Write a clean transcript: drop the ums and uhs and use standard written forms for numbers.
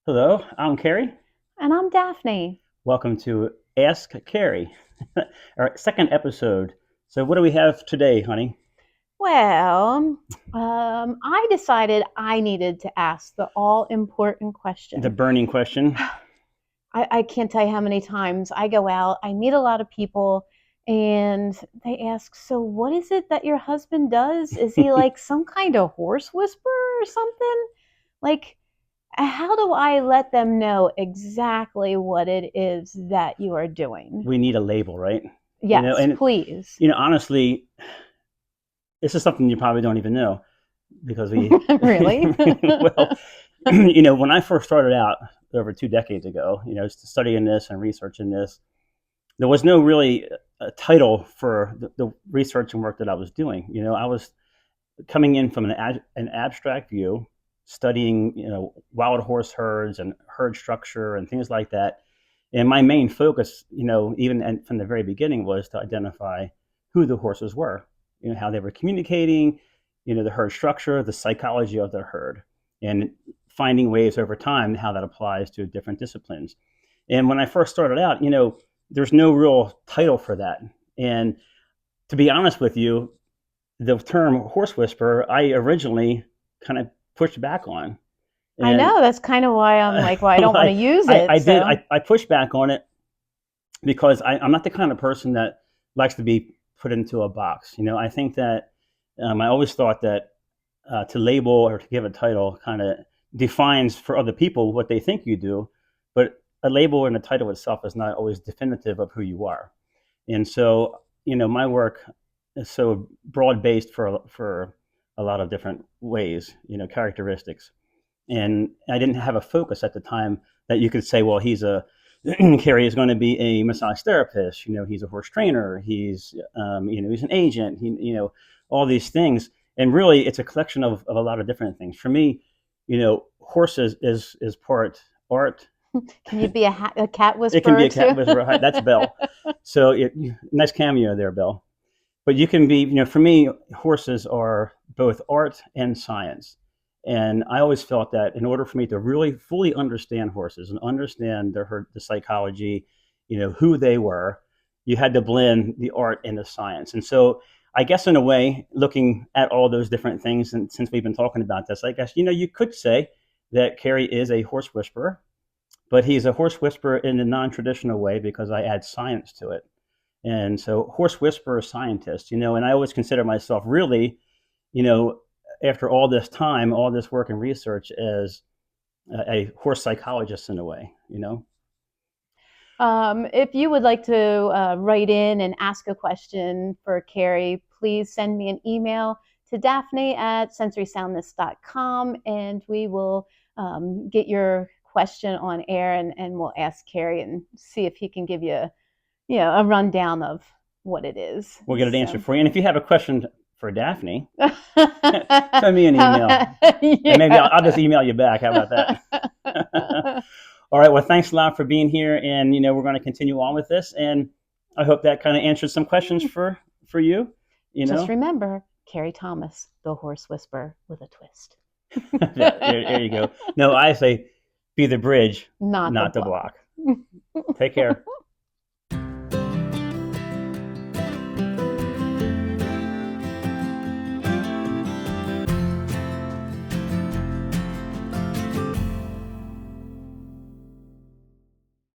Hello, I'm Kerry. And I'm Daphne. Welcome to Ask Kerry, our second episode. So, what do we have today, honey? Well, I decided I needed to ask the all important The question. burning question. I can't tell you how many times I go out, I meet a lot of people, and they ask, "So, what is it that your husband does? Is he like some kind of horse whisperer or something?" Like, how do I let them know exactly what it is that you are doing? We need a label, right? Yes, And please. honestly, this is something you probably don't even know because we, Really? well, when I first started out over 2 decades ago, studying this and researching this, there was no really title for the research and work that I was doing. I was coming in from an abstract view, studying wild horse herds and herd structure and things like that. And my main focus, even from the very beginning, was to identify who the horses were, how they were communicating, the herd structure, the psychology of the herd, and finding ways over time how that applies to different disciplines. And when I first started out, there's no real title for that. And to be honest with you, the term horse whisperer, I originally kind of pushed back on. I And know that's kind of why I'm like, well, I don't want to I, use I it. did, So I pushed back on it because I'm not the kind of person that likes to be put into a box. I think that I always thought that to label or to give a title kind of defines for other people what they think you do, but a label and a title itself is not always definitive of who you are. And so, my work is so broad based for a lot of different ways, characteristics. And I didn't have a focus at the time that you could say, well, he's a Kerry is going to be a massage therapist. He's a horse trainer. He's an agent. All these things. And really, it's a collection of a lot of different things. For me, horses is part art. can you be a cat It can be whisperer a cat too? whisperer. That's Belle. So nice cameo there, Belle. But you can be, for me, horses are both art and science. And I always felt that in order for me to really fully understand horses and understand the psychology, who they were, you had to blend the art and the science. And so I guess in a way, looking at all those different things, and since we've been talking about this, I guess, you could say that Kerry is a horse whisperer, but he's a horse whisperer in a non-traditional way because I add science to it. And so horse whisperer scientist, and I always consider myself really, you know, after all this time, all this work and research as a horse psychologist in a way. If you would like to write in and ask a question for Carrie, please send me an email to daphne@sensorysoundness.com and we will get your question on air and we'll ask Carrie and see if he can give you, a rundown of what it is. We'll get an answer So. for you. And if you have a question for Daphne, send me an email. And maybe I'll just email you back. How about that? All right. Well, thanks a lot for being here. And, we're going to continue on with this. And I hope that kind of answered some questions for you, you Just know. remember, Carrie Thomas, the horse whisperer with a twist. There you go. No, I say be the bridge, Not the not the block. block. Take care.